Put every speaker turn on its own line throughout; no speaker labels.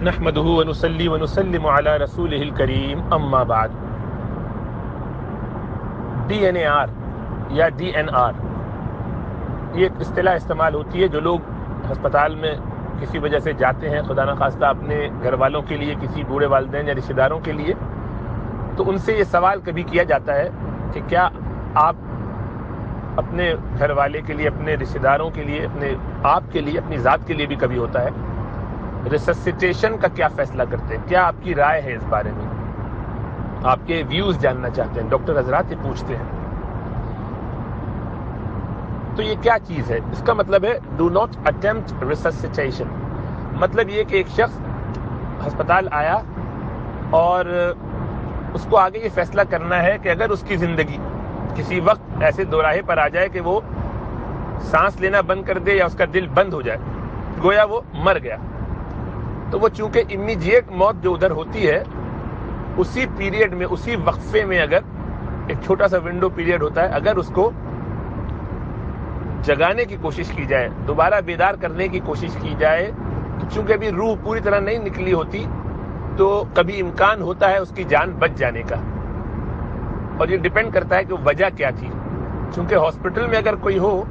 نحمده ونصلي ونسلم على رسوله الكريم اما بعد. DNAR یا DNR یہ ایک اصطلاح استعمال ہوتی ہے جو لوگ ہسپتال میں کسی وجہ سے جاتے ہیں، خدا نخواستہ اپنے گھر والوں کے لیے، کسی بوڑھے والدین یا رشتہ داروں کے لیے، تو ان سے یہ سوال کبھی کیا جاتا ہے کہ کیا آپ اپنے گھر والے کے لیے، اپنے رشتہ داروں کے لیے، اپنے آپ کے لیے، اپنی ذات کے لیے بھی کبھی ہوتا ہے، ریسسیٹیشن کا کیا فیصلہ کرتے ہیں؟ کیا آپ کی رائے ہے اس بارے میں؟ آپ کے ویوز جاننا چاہتے ہیں، ڈاکٹر حضرات یہ پوچھتے ہیں. تو یہ کیا چیز ہے؟ اس کا مطلب ہے ڈو ناٹ اٹیمپٹ ریسسیٹیشن. مطلب یہ کہ ایک شخص ہسپتال آیا اور اس کو آگے یہ فیصلہ کرنا ہے کہ اگر اس کی زندگی کسی وقت ایسے دوراہے پر آ جائے کہ وہ سانس لینا بند کر دے یا اس کا دل بند ہو جائے، گویا وہ مر گیا، تو وہ چونکہ امیجیٹ موت جو ادھر ہوتی ہے، اسی پیریڈ میں، اسی وقفے میں، اگر ایک چھوٹا سا ونڈو پیریڈ ہوتا ہے، اگر اس کو جگانے کی کوشش کی جائے، دوبارہ بیدار کرنے کی کوشش کی جائے، تو چونکہ ابھی روح پوری طرح نہیں نکلی ہوتی، تو کبھی امکان ہوتا ہے اس کی جان بچ جانے کا. اور یہ ڈیپینڈ کرتا ہے کہ وجہ کیا تھی. چونکہ ہاسپٹل میں اگر کوئی ہو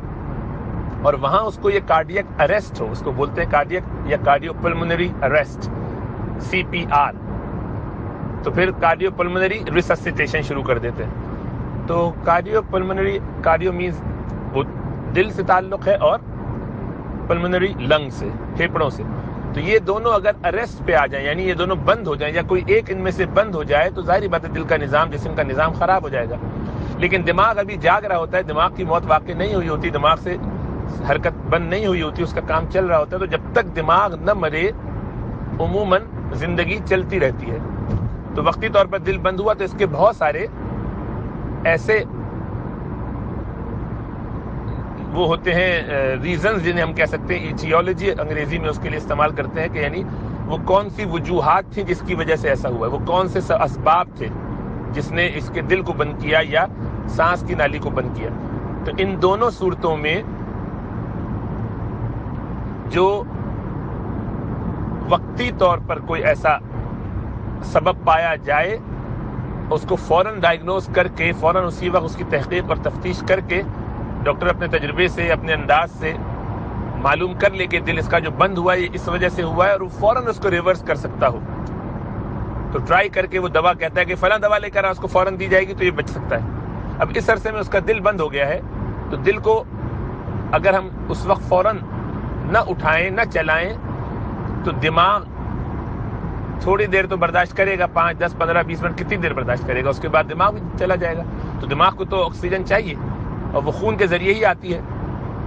اور وہاں اس کو یہ کارڈیک اریسٹ ہو، اس کو بولتے ہیں کارڈیک یا کارڈیو پلمونری اریسٹ، CPR، تو پھر کارڈیو پلمونری ریسسیٹیشن شروع کر دیتے ہیں. تو کارڈیو پلمونری، کارڈیو مینز وہ دل سے تعلق ہے، اور پلمونری لنگ سے، پھیپڑوں سے. تو یہ دونوں اگر اریسٹ پہ آ جائیں، یعنی یہ دونوں بند ہو جائیں یا کوئی ایک ان میں سے بند ہو جائے، تو ظاہری بات ہے دل کا نظام، جسم کا نظام خراب ہو جائے گا. لیکن دماغ ابھی جاگ رہا ہوتا ہے، دماغ کی موت واقع نہیں ہوئی ہوتی، دماغ سے حرکت بند نہیں ہوئی ہوتی، اس کا کام چل رہا ہوتا ہے. تو جب تک دماغ نہ مرے عموماً زندگی چلتی رہتی ہے. تو وقتی طور پر دل بند ہوا تو اس کے بہت سارے ایسے وہ ہوتے ہیں ریزنز، جنہیں ہم کہہ سکتے ہیں ایٹیولوجی انگریزی میں اس کے لیے استعمال کرتے ہیں، کہ یعنی وہ کون سی وجوہات تھیں جس کی وجہ سے ایسا ہوا ہے، وہ کون سے اسباب تھے جس نے اس کے دل کو بند کیا یا سانس کی نالی کو بند کیا. تو ان دونوں صورتوں میں جو وقتی طور پر کوئی ایسا سبب پایا جائے، اس کو فوراً ڈائگنوز کر کے، فوراً اسی وقت اس کی تحقیق اور تفتیش کر کے، ڈاکٹر اپنے تجربے سے، اپنے انداز سے معلوم کر لے کہ دل اس کا جو بند ہوا ہے یہ اس وجہ سے ہوا ہے، اور وہ فوراً اس کو ریورس کر سکتا ہو، تو ٹرائی کر کے وہ دوا کہتا ہے کہ فلاں دوا لے کر اس کو فوراً دی جائے گی تو یہ بچ سکتا ہے. اب اس عرصے میں اس کا دل بند ہو گیا ہے، تو دل کو اگر ہم اس وقت فوراً نہ اٹھائیں، نہ چلائیں، تو دماغ تھوڑی دیر تو برداشت کرے گا، 5، 10، 15، 20 منٹ کتنی دیر برداشت کرے گا، اس کے بعد دماغ بھی چلا جائے گا. تو دماغ کو تو آکسیجن چاہیے، اور وہ خون کے ذریعے ہی آتی ہے.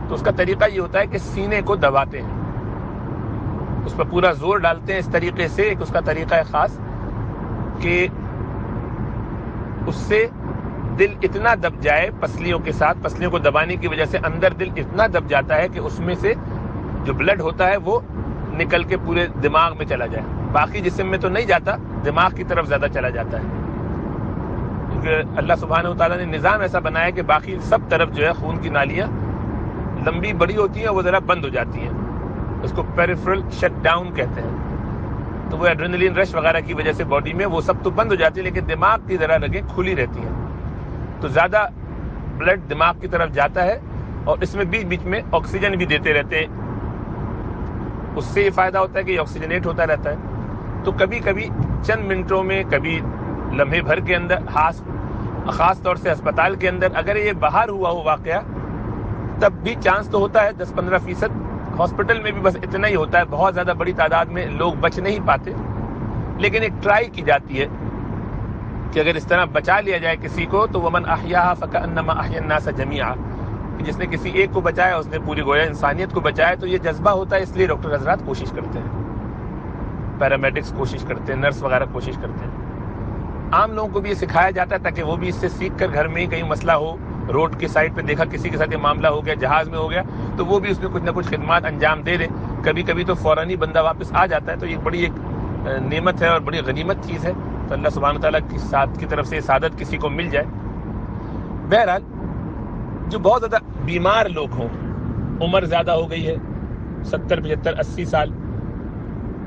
تو اس کا طریقہ یہ ہوتا ہے کہ سینے کو دباتے ہیں، اس پر پورا زور ڈالتے ہیں اس طریقے سے. ایک اس کا طریقہ ہے خاص کہ اس سے دل اتنا دب جائے پسلیوں کے ساتھ، پسلیوں کو دبانے کی وجہ سے اندر دل اتنا دب جاتا ہے کہ اس میں سے جو بلڈ ہوتا ہے وہ نکل کے پورے دماغ میں چلا جائے. باقی جسم میں تو نہیں جاتا، دماغ کی طرف زیادہ چلا جاتا ہے، کیونکہ اللہ سبحانہ و تعالیٰ نے نظام ایسا بنایا کہ باقی سب طرف جو ہے خون کی نالیاں لمبی بڑی ہوتی ہیں، وہ ذرا بند ہو جاتی ہیں. اس کو پیریفرل شٹ ڈاؤن کہتے ہیں. تو وہ ایڈرینلین رش وغیرہ کی وجہ سے باڈی میں وہ سب تو بند ہو جاتی ہے، لیکن دماغ کی ذرا رگیں کھلی رہتی ہیں. تو زیادہ بلڈ دماغ کی طرف جاتا ہے، اور اس میں بیچ بیچ میں آکسیجن بھی دیتے رہتے ہیں. اس سے یہ فائدہ ہوتا ہے کہ یہ آکسیجنیٹ ہوتا رہتا ہے. تو کبھی کبھی چند منٹوں میں، کبھی لمحے بھر کے اندر، خاص طور سے ہسپتال کے اندر اگر یہ باہر ہوا ہو واقعہ، تب بھی چانس تو ہوتا ہے 10-15%. ہاسپٹل میں بھی بس اتنا ہی ہوتا ہے، بہت زیادہ بڑی تعداد میں لوگ بچ نہیں پاتے. لیکن ایک ٹرائی کی جاتی ہے کہ اگر اس طرح بچا لیا جائے کسی کو، تو ومن احیاها فکأنما احیا الناس جميعا، کہ جس نے کسی ایک کو بچایا اس نے پوری گویا انسانیت کو بچایا. تو یہ جذبہ ہوتا ہے، اس لیے ڈاکٹر حضرات کوشش کرتے ہیں، پیرامیڈکس کوشش کرتے ہیں، نرس وغیرہ کوشش کرتے ہیں. عام لوگوں کو بھی یہ سکھایا جاتا ہے تاکہ وہ بھی اس سے سیکھ کر گھر میں ہی کہیں مسئلہ ہو، روڈ کی سائڈ پہ دیکھا کسی کے ساتھ یہ معاملہ ہو گیا، جہاز میں ہو گیا، تو وہ بھی اس میں کچھ نہ کچھ خدمات انجام دے دیں. کبھی کبھی تو فوراً ہی بندہ واپس آ جاتا ہے. تو یہ بڑی ایک نعمت ہے اور بڑی غنیمت چیز ہے. تو اللہ سبحانہ تعالیٰ کی طرف سے سعادت کسی کو مل جائے. بہرحال جو بہت زیادہ بیمار لوگ ہوں، عمر زیادہ ہو گئی ہے، 70، 75، 80 سال،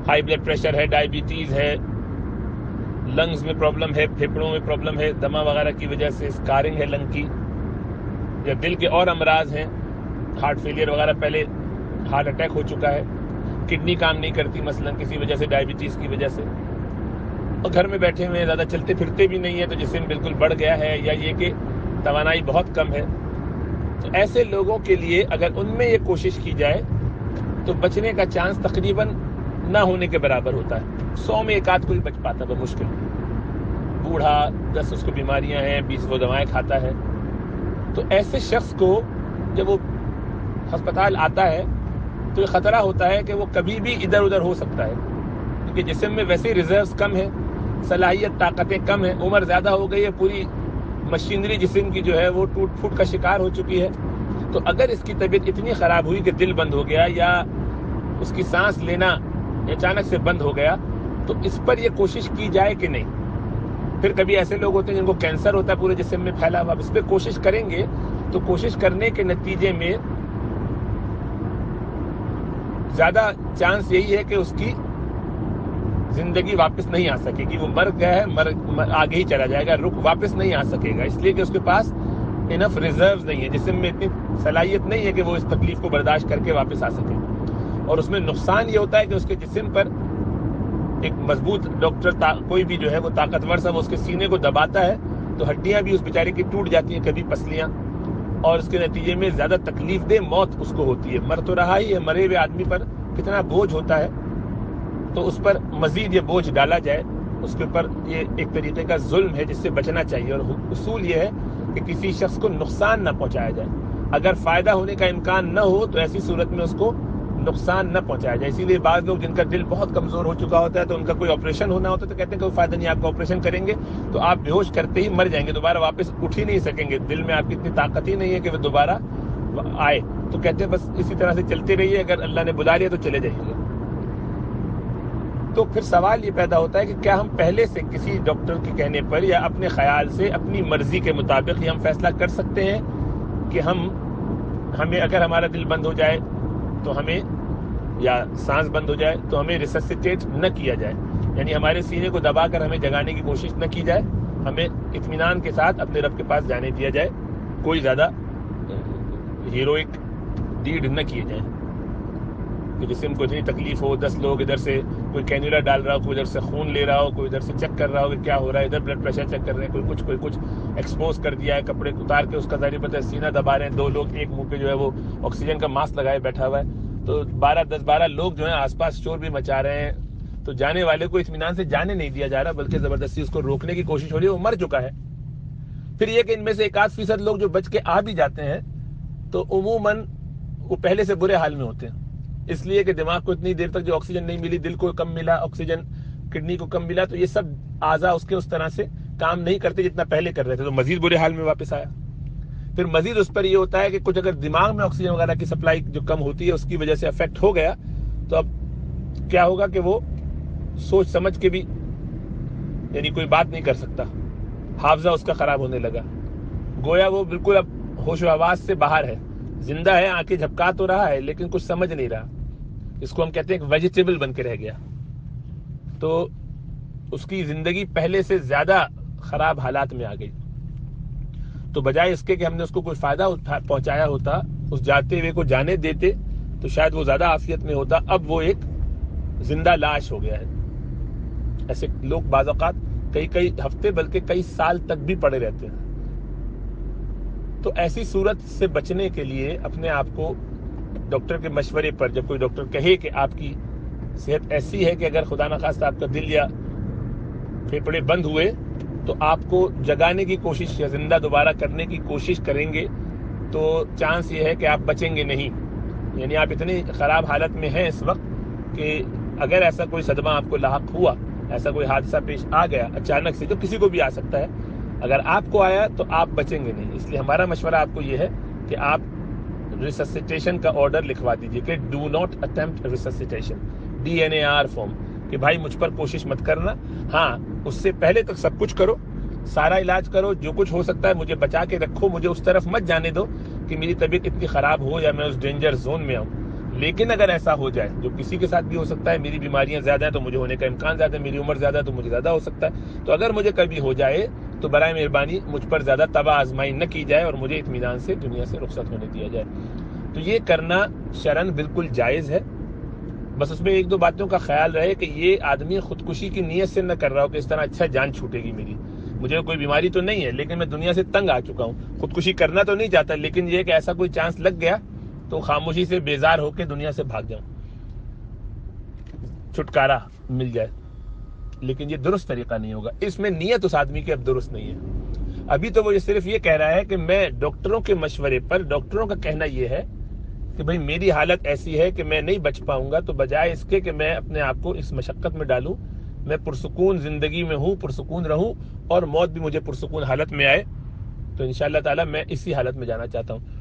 ہائی بلڈ پریشر ہے، ڈائبٹیز ہے، لنگز میں پرابلم ہے، پھیپھڑوں میں پرابلم ہے، دمہ وغیرہ کی وجہ سے اسکارنگ ہے لنگ کی، یا دل کے اور امراض ہیں، ہارٹ فیلئر وغیرہ، پہلے ہارٹ اٹیک ہو چکا ہے، کڈنی کام نہیں کرتی مثلا کسی وجہ سے، ڈائبٹیز کی وجہ سے، اور گھر میں بیٹھے ہوئے ہیں، زیادہ چلتے پھرتے بھی نہیں ہیں، تو جسم بالکل بڑھ گیا ہے، یا یہ کہ توانائی بہت کم ہے، تو ایسے لوگوں کے لیے اگر ان میں یہ کوشش کی جائے تو بچنے کا چانس تقریباً نہ ہونے کے برابر ہوتا ہے. 100 میں ایک آدھ کوئی بچ پاتا ہے مشکل. بوڑھا 10 اس کو بیماریاں ہیں، 20 وہ دوائیں کھاتا ہے، تو ایسے شخص کو جب وہ ہسپتال آتا ہے تو یہ خطرہ ہوتا ہے کہ وہ کبھی بھی ادھر ادھر ہو سکتا ہے، کیونکہ جسم میں ویسے ریزروز کم ہیں، صلاحیت طاقتیں کم ہیں، عمر زیادہ ہو گئی ہے، پوری مشینری جسم کی جو ہے وہ ٹوٹ پھوٹ کا شکار ہو چکی ہے. تو اگر اس کی طبیعت اتنی خراب ہوئی کہ دل بند ہو گیا، یا اس کی سانس لینا اچانک سے بند ہو گیا، تو اس پر یہ کوشش کی جائے کہ نہیں. پھر کبھی ایسے لوگ ہوتے ہیں جن کو کینسر ہوتا ہے پورے جسم میں پھیلا ہوا، اس پہ کوشش کریں گے تو کوشش کرنے کے نتیجے میں زیادہ چانس یہی ہے کہ اس کی زندگی واپس نہیں آ سکے گی. وہ مر گیا ہے، آگے ہی چلا جائے گا، واپس نہیں آ سکے گا، اس لیے کہ اس کے پاس انف ریزروز نہیں ہے، جسم میں اتنی صلاحیت نہیں ہے کہ وہ اس تکلیف کو برداشت کر کے واپس آ سکے. اور اس میں نقصان یہ ہوتا ہے کہ اس کے جسم پر ایک مضبوط ڈاکٹر کوئی بھی جو ہے وہ طاقتور سا وہ اس کے سینے کو دباتا ہے تو ہڈیاں بھی اس بیچارے کی ٹوٹ جاتی ہیں، کبھی پسلیاں، اور اس کے نتیجے میں زیادہ تکلیف دہ موت اس کو ہوتی ہے. مر تو رہا ہی ہے، مرے ہوئے آدمی پر کتنا بوجھ ہوتا ہے، تو اس پر مزید یہ بوجھ ڈالا جائے، اس کے اوپر یہ ایک طریقے کا ظلم ہے جس سے بچنا چاہیے. اور اصول یہ ہے کہ کسی شخص کو نقصان نہ پہنچایا جائے. اگر فائدہ ہونے کا امکان نہ ہو تو ایسی صورت میں اس کو نقصان نہ پہنچایا جائے. اسی لیے بعض لوگ جن کا دل بہت کمزور ہو چکا ہوتا ہے تو ان کا کوئی آپریشن ہونا ہوتا ہے تو کہتے ہیں کہ کوئی فائدہ نہیں، آپ کا آپریشن کریں گے تو آپ بے ہوش کرتے ہی مر جائیں گے، دوبارہ واپس اٹھ ہی نہیں سکیں گے، دل میں آپ کی اتنی طاقت ہی نہیں ہے کہ وہ دوبارہ آئے. تو کہتے ہیں بس اسی طرح سے چلتے رہیے، اگر اللہ نے بلا لیا تو چلے جائیے گا. تو پھر سوال یہ پیدا ہوتا ہے کہ کیا ہم پہلے سے کسی ڈاکٹر کے کہنے پر یا اپنے خیال سے اپنی مرضی کے مطابق یہ ہم فیصلہ کر سکتے ہیں کہ ہمیں اگر ہمارا دل بند ہو جائے تو ہمیں، یا سانس بند ہو جائے تو ہمیں ریسسیٹیٹ نہ کیا جائے، یعنی ہمارے سینے کو دبا کر ہمیں جگانے کی کوشش نہ کی جائے، ہمیں اطمینان کے ساتھ اپنے رب کے پاس جانے دیا جائے، کوئی زیادہ ہیروئک ڈیڈ نہ کیے جائیں کہ جسم کو اتنی تکلیف ہو، 10 لوگ ادھر سے کوئی کینولا ڈال رہا ہو، کوئی ادھر سے خون لے رہا ہو، کوئی ادھر سے چیک کر رہا ہو کہ کیا ہو رہا ہے، ادھر بلڈ پریشر چیک کر رہے ہیں، کوئی کچھ ایکسپوز کر دیا ہے، کپڑے اتار کے اس کا ظاہر پتہ ہے سینہ دبا رہے ہیں، 2 لوگ ایک منہ پہ جو ہے وہ آکسیجن کا ماسک لگائے بیٹھا ہوا ہے، تو 12 لوگ جو ہیں آس پاس شور بھی مچا رہے ہیں، تو جانے والے کو اطمینان سے جانے نہیں دیا جا رہا بلکہ زبردستی اس کو روکنے کی کوشش ہو رہی ہے، وہ مر چکا ہے. پھر یہ کہ ان میں سے 1% لوگ جو بچ کے آ بھی جاتے ہیں تو عموماً وہ پہلے سے برے حال میں ہوتے ہیں، اس لیے کہ دماغ کو اتنی دیر تک جو آکسیجن نہیں ملی، دل کو کم ملا آکسیجن، کڈنی کو کم ملا، تو یہ سب اعضاء اس کے اس طرح سے کام نہیں کرتے جتنا پہلے کر رہے تھے، تو مزید برے حال میں واپس آیا. پھر مزید اس پر یہ ہوتا ہے کہ کچھ اگر دماغ میں آکسیجن وغیرہ کی سپلائی جو کم ہوتی ہے اس کی وجہ سے افیکٹ ہو گیا تو اب کیا ہوگا کہ وہ سوچ سمجھ کے بھی یعنی کوئی بات نہیں کر سکتا، حافظہ اس کا خراب ہونے لگا، گویا وہ بالکل اب ہوش و حواس سے باہر ہے، زندہ ہے، آنکھیں جھپکا تو رہا ہے لیکن کچھ سمجھ نہیں رہا، اس کو ہم کہتے ہیں کہ ویجیٹیبل بن کے رہ گیا. تو اس کی زندگی پہلے سے زیادہ خراب حالات میں آ گئی. تو بجائے اس کے کہ ہم نے اس کو کوئی فائدہ پہنچایا ہوتا، اس جاتے ہوئے کو جانے دیتے تو شاید وہ زیادہ عافیت میں ہوتا، اب وہ ایک زندہ لاش ہو گیا ہے. ایسے لوگ بعض اوقات کئی ہفتے بلکہ کئی سال تک بھی پڑے رہتے ہیں. تو ایسی صورت سے بچنے کے لیے اپنے آپ کو ڈاکٹر کے مشورے پر، جب کوئی ڈاکٹر کہے کہ آپ کی صحت ایسی ہے کہ اگر خدا نخواستہ آپ کا دل یا پھیپھڑے بند ہوئے تو آپ کو جگانے کی کوشش یا زندہ دوبارہ کرنے کی کوشش کریں گے تو چانس یہ ہے کہ آپ بچیں گے نہیں. یعنی آپ اتنی خراب حالت میں ہیں اس وقت کہ اگر ایسا کوئی صدمہ آپ کو لاحق ہوا، ایسا کوئی حادثہ پیش آ گیا اچانک سے، جو کسی کو بھی آ سکتا ہے، اگر آپ کو آیا تو آپ بچیں گے نہیں. اس لیے ہمارا مشورہ آپ کو یہ ہے کہ آپ ریسسیٹیشن کا آرڈر لکھوا دیجیے کہ do not attempt resuscitation, DNAR form, کہ بھائی مجھ پر کوشش مت کرنا، ہاں اس سے پہلے تک سب کچھ کرو، سارا علاج کرو، جو کچھ ہو سکتا ہے مجھے بچا کے رکھو، مجھے اس طرف مت جانے دو کہ میری طبیعت اتنی خراب ہو یا میں اس ڈینجر زون میں آؤں. لیکن اگر ایسا ہو جائے، جو کسی کے ساتھ بھی ہو سکتا ہے، میری بیماریاں زیادہ ہیں تو مجھے ہونے کا امکان زیادہ ہے، میری عمر زیادہ ہے تو مجھے زیادہ ہو سکتا ہے، تو اگر مجھے کبھی ہو جائے تو برائے مہربانی مجھ پر زیادہ تباہ آزمائی نہ کی جائے اور مجھے اطمینان سے دنیا سے رخصت ہونے دیا جائے۔ تو یہ کرنا شرعاً بالکل جائز ہے، بس اس میں ایک دو باتوں کا خیال رہے کہ یہ آدمی خودکشی کی نیت سے نہ کر رہا ہو کہ اس طرح اچھا جان چھوٹے گی میری، مجھے کوئی بیماری تو نہیں ہے لیکن میں دنیا سے تنگ آ چکا ہوں، خودکشی کرنا تو نہیں چاہتا، لیکن یہ کہ ایسا کوئی چانس لگ گیا تو خاموشی سے بیزار ہو کے دنیا سے بھاگ جاؤں، چھٹکارا مل جائے، لیکن یہ درست طریقہ نہیں ہوگا۔ اس میں نیت اس آدمی کی اب درست نہیں ہے۔ ابھی تو وہ صرف یہ کہہ رہا ہے کہ میں ڈاکٹروں کے مشورے پر، ڈاکٹروں کا کہنا یہ ہے کہ بھئی میری حالت ایسی ہے کہ میں نہیں بچ پاؤں گا، تو بجائے اس کے کہ میں اپنے آپ کو اس مشقت میں ڈالوں، میں پرسکون زندگی میں ہوں، پرسکون رہوں اور موت بھی مجھے پرسکون حالت میں آئے، تو انشاءاللہ تعالی میں اسی حالت میں جانا چاہتا ہوں۔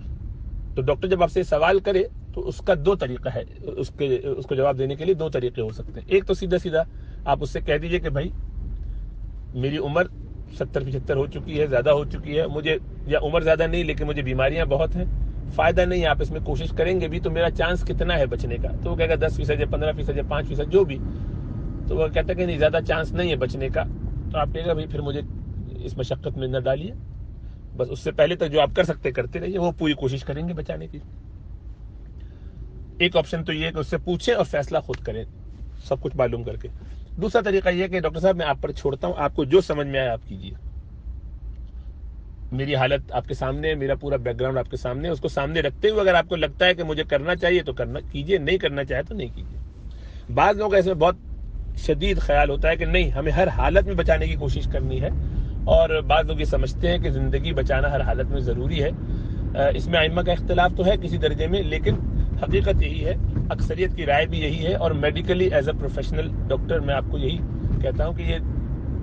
تو ڈاکٹر جب آپ سے سوال کرے تو اس کا دو طریقہ ہے، اس کو جواب دینے کے لیے دو طریقے ہو سکتے ہیں۔ ایک تو سیدھا سیدھا آپ اس سے کہہ دیجئے کہ بھائی میری عمر 70-75 ہو چکی ہے، زیادہ ہو چکی ہے، مجھے یا عمر زیادہ نہیں لیکن مجھے بیماریاں بہت ہیں، فائدہ نہیں، آپ اس میں کوشش کریں گے بھی تو میرا چانس کتنا ہے بچنے کا؟ تو وہ کہے گا 10% یا 15% یا 5% جو بھی، تو وہ کہتا ہے کہ نہیں زیادہ چانس نہیں ہے بچنے کا، تو آپ کہے گا بھائی پھر مجھے اس مشقت میں نہ ڈالیے، بس اس سے پہلے تک جو آپ کر سکتے کرتے رہیے، وہ پوری کوشش کریں گے بچانے کی۔ ایک آپشن تو یہ ہے کہ اس سے پوچھیں اور فیصلہ خود کریں سب کچھ معلوم کر کے۔ دوسرا طریقہ یہ ہے کہ ڈاکٹر صاحب میں آپ پر چھوڑتا ہوں، آپ کو جو سمجھ میں آئے آپ کیجیے، میری حالت آپ کے سامنے ہے، میرا پورا بیک گراؤنڈ آپ کے سامنے ہے، اس کو سامنے رکھتے ہوئے اگر آپ کو لگتا ہے کہ مجھے کرنا چاہیے تو کرنا کیجیے، نہیں کرنا چاہے تو نہیں کیجیے۔ بعض لوگوں کا اس میں بہت شدید خیال ہوتا ہے کہ نہیں ہمیں ہر حالت میں بچانے کی کوشش کرنی ہے، اور بعض لوگ یہ سمجھتے ہیں کہ زندگی بچانا ہر حالت میں ضروری ہے۔ اس میں ائمہ کا اختلاف تو ہے کسی درجے میں، لیکن حقیقت یہی ہے، اکثریت کی رائے بھی یہی ہے، اور medically as a professional doctor میں آپ کو یہی کہتا ہوں کہ یہ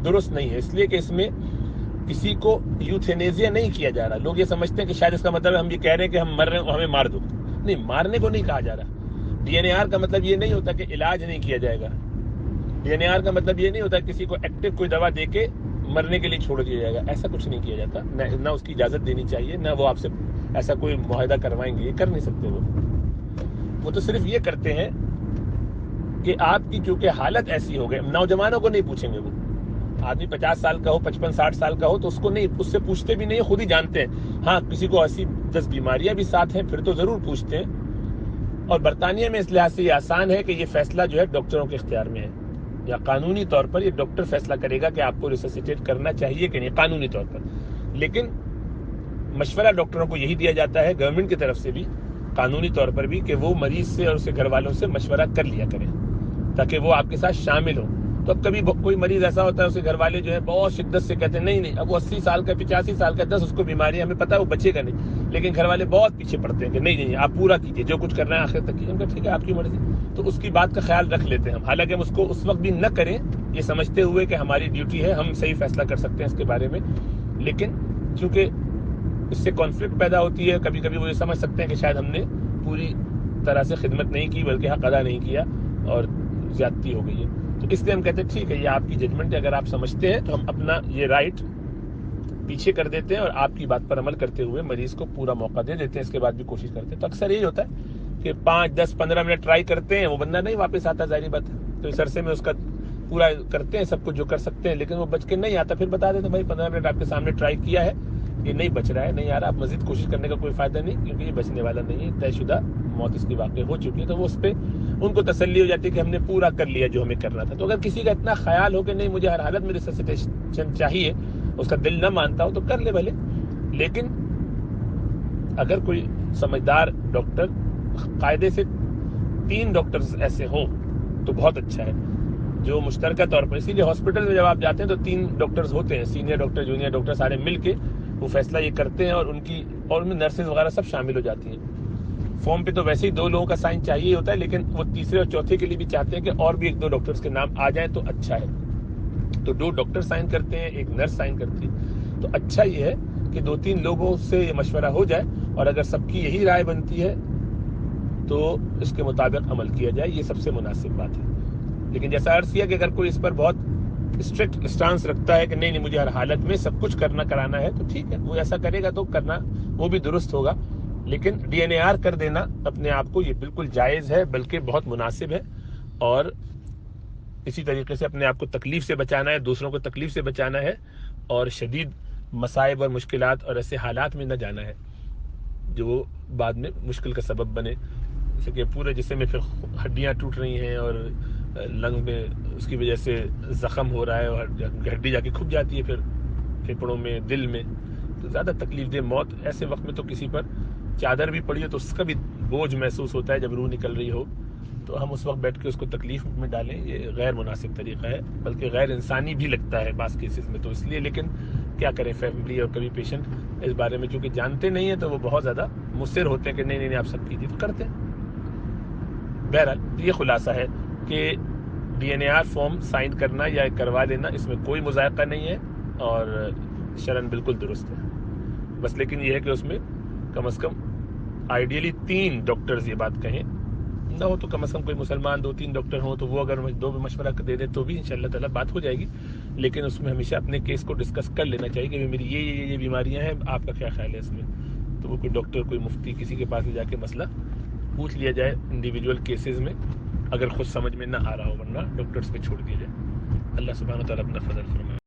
درست نہیں ہے، اس لیے کہ اس میں کسی کو یوتھینیزیا نہیں کیا جا رہا۔ لوگ یہ سمجھتے ہیں کہ شاید اس کا مطلب ہم یہ کہہ رہے ہیں کہ ہم مر رہے ہیں ہمیں مار دو، نہیں، مارنے کو نہیں کہا جا رہا۔ ڈی این اے آر کا مطلب یہ نہیں ہوتا کہ علاج نہیں کیا جائے گا، ڈی این اے آر کا مطلب یہ نہیں ہوتا کہ کسی کو ایکٹیو کوئی دوا دے کے مرنے کے لیے چھوڑ دیا جائے گا، ایسا کچھ نہیں کیا جاتا، نہ اس کی اجازت دینی چاہیے، نہ وہ آپ سے ایسا کوئی معاہدہ کروائیں گے، یہ کر نہیں سکتے وہ تو صرف یہ کرتے ہیں کہ آپ کی چونکہ حالت ایسی ہو گئی، نوجوانوں کو نہیں پوچھیں گے، وہ آدمی 50 سال کا ہو، 55-60 سال کا ہو تو اس کو نہیں، اس سے پوچھتے بھی نہیں، خود ہی جانتے ہیں۔ ہاں کسی کو 80-10 بیماریاں بھی ساتھ ہیں پھر تو ضرور پوچھتے ہیں، اور برطانیہ میں اس لحاظ سے یہ آسان ہے کہ یہ فیصلہ جو ہے ڈاکٹروں کے اختیار میں ہے، یا قانونی طور پر یہ ڈاکٹر فیصلہ کرے گا کہ آپ کو ریسسیٹیٹ کرنا چاہیے کہ نہیں، قانونی طور پر، لیکن مشورہ ڈاکٹروں کو یہی دیا جاتا ہے گورنمنٹ کی طرف سے بھی، قانونی طور پر بھی، کہ وہ مریض سے اور اس کے گھر والوں سے مشورہ کر لیا کریں تاکہ وہ آپ کے ساتھ شامل ہوں۔ تو اب کبھی کوئی مریض ایسا ہوتا ہے اس کے گھر والے جو ہے بہت شدت سے کہتے ہیں نہیں اب وہ 80 سال کا 85 سال کا 10 اس کو بیماری ہمیں پتہ ہے وہ بچے گا نہیں، لیکن گھر والے بہت پیچھے پڑتے ہیں کہ نہیں آپ پورا کیجیے، جو کچھ کرنا ہے آخر تک کیجیے۔ ٹھیک ہے آپ کی مرضی، تو اس کی بات کا خیال رکھ لیتے ہیں ہم، حالانکہ ہم اس کو اس وقت بھی نہ کریں، یہ سمجھتے ہوئے کہ ہماری ڈیوٹی ہے، ہم صحیح فیصلہ کر سکتے ہیں اس کے بارے میں، لیکن چونکہ اس سے کانفلکٹ پیدا ہوتی ہے، کبھی کبھی وہ یہ سمجھ سکتے ہیں کہ شاید ہم نے پوری طرح سے خدمت نہیں کی بلکہ حق ادا نہیں کیا اور زیادتی ہو گئی ہے، تو اس لیے ہم کہتے ہیں ٹھیک ہے یہ آپ کی ججمنٹ ہے، اگر آپ سمجھتے ہیں تو ہم اپنا یہ رائٹ پیچھے کر دیتے ہیں اور آپ کی بات پر عمل کرتے ہوئے مریض کو پورا موقع دے دیتے ہیں، اس کے بعد بھی کوشش کرتے ہیں۔ تو اکثر یہی ہوتا ہے کہ 5, 10, 15 منٹ ٹرائی کرتے ہیں، وہ بندہ نہیں واپس آتا، ظاہری بات ہے، تو اس عرصے میں اس کا پورا کرتے ہیں سب کچھ جو کر سکتے ہیں، لیکن وہ بچ کے نہیں آتا، پھر بتا دیتے ہیں بھائی 15 منٹ آپ کے سامنے ٹرائی کیا ہے، یہ نہیں بچ رہا ہے، نہیں آ رہا، آپ مزید کوشش کرنے کا کوئی فائدہ نہیں، کیونکہ یہ بچنے والا نہیں ہے، طے شدہ موت اس کی واقع ہو چکی ہے، تو وہ اس پہ ان کو تسلی ہو جاتی ہے کہ ہم نے پورا کر لیا جو ہمیں کرنا تھا۔ تو اگر کسی کا اتنا خیال ہو کہ نہیں مجھے ہر حالت میں ریسسیٹیشن چاہیے، اس کا دل نہ مانتا ہو تو کر لے بھلے، لیکن اگر کوئی سمجھدار ڈاکٹر قاعدے سے 3 ڈاکٹرز ایسے ہوں تو بہت اچھا ہے، جو مشترکہ طور پر، اسی لیے ہاسپٹل میں جب آپ جاتے ہیں تو 3 ڈاکٹرز ہوتے ہیں، سینئر ڈاکٹر، جونیئر ڈاکٹر، سارے مل کے وہ فیصلہ یہ کرتے ہیں، اور ان میں نرسز وغیرہ سب شامل ہو جاتی ہیں۔ فارم پہ تو ویسے ہی 2 لوگوں کا سائن چاہیے ہوتا ہے، لیکن وہ تیسرے اور چوتھے کے لیے بھی چاہتے ہیں کہ اور بھی 1-2 ڈاکٹرز کے نام آ جائیں تو اچھا ہے، تو 2 ڈاکٹر سائن کرتے ہیں، 1 نرس سائن کرتی ہے، تو اچھا یہ ہے کہ 2-3 لوگوں سے یہ مشورہ ہو جائے، اور اگر سب کی یہی رائے بنتی ہے تو اس کے مطابق عمل کیا جائے، یہ سب سے مناسب بات ہے۔ لیکن جیسا عرض کیا کہ اگر کوئی اس پر بہت اسٹرکٹ اسٹانس رکھتا ہے کہ نہیں مجھے ہر حالت میں سب کچھ کرانا ہے، تو ٹھیک ہے، وہ ایسا کرے گا تو کرنا وہ بھی درست ہوگا، لیکن DNAR کر دینا اپنے آپ کو یہ بالکل جائز ہے، بلکہ بہت مناسب ہے، اور اسی طریقے سے اپنے آپ کو تکلیف سے بچانا ہے، دوسروں کو تکلیف سے بچانا ہے، اور شدید مصائب اور مشکلات اور ایسے حالات میں نہ جانا ہے جو بعد میں مشکل کا سبب بنے، جیسے کہ پورے جسم میں پھر ہڈیاں ٹوٹ رہی ہیں اور لنگ میں اس کی وجہ سے زخم ہو رہا ہے، اور ہڈی جا کے کھپ جاتی ہے پھر پھیپڑوں میں، دل میں، تو زیادہ تکلیف دہ موت ایسے وقت میں تو کسی پر چادر بھی پڑی ہو تو اس کا بھی بوجھ محسوس ہوتا ہے جب روح نکل رہی ہو، تو ہم اس وقت بیٹھ کے اس کو تکلیف میں ڈالیں، یہ غیر مناسب طریقہ ہے، بلکہ غیر انسانی بھی لگتا ہے بعض کیسز میں، تو اس لیے لیکن کیا کریں، فیملی اور کبھی پیشنٹ اس بارے میں چونکہ جانتے نہیں ہیں تو وہ بہت زیادہ مصر ہوتے ہیں کہ نہیں آپ سب کیجیے، تو کرتے ہیں۔ بہرحال یہ خلاصہ ہے کہ DNAR فارم سائن کرنا یا کروا لینا اس میں کوئی مذائقہ نہیں ہے، اور شرعاً بالکل درست ہے، بس لیکن یہ ہے کہ اس میں کم از کم آئیڈیلی 3 ڈاکٹرز یہ بات کہیں، نہ ہو تو کم از کم کوئی مسلمان 2-3 ڈاکٹر ہوں، تو وہ اگر 2 بھی مشورہ دے دے تو بھی انشاءاللہ تعالیٰ بات ہو جائے گی، لیکن اس میں ہمیشہ اپنے کیس کو ڈسکس کر لینا چاہیے کہ میری یہ بیماریاں ہیں، آپ کا کیا خیال ہے اس میں، تو وہ کوئی ڈاکٹر، کوئی مفتی، کسی کے پاس لے جا کے مسئلہ پوچھ لیا جائے انڈیویجول کیسز میں، اگر خود سمجھ میں نہ آ رہا ہو، ورنہ ڈاکٹرز پہ چھوڑ دیا جائے۔ اللہ سبحانہ و تعالیٰ اپنا فضل فرمائے۔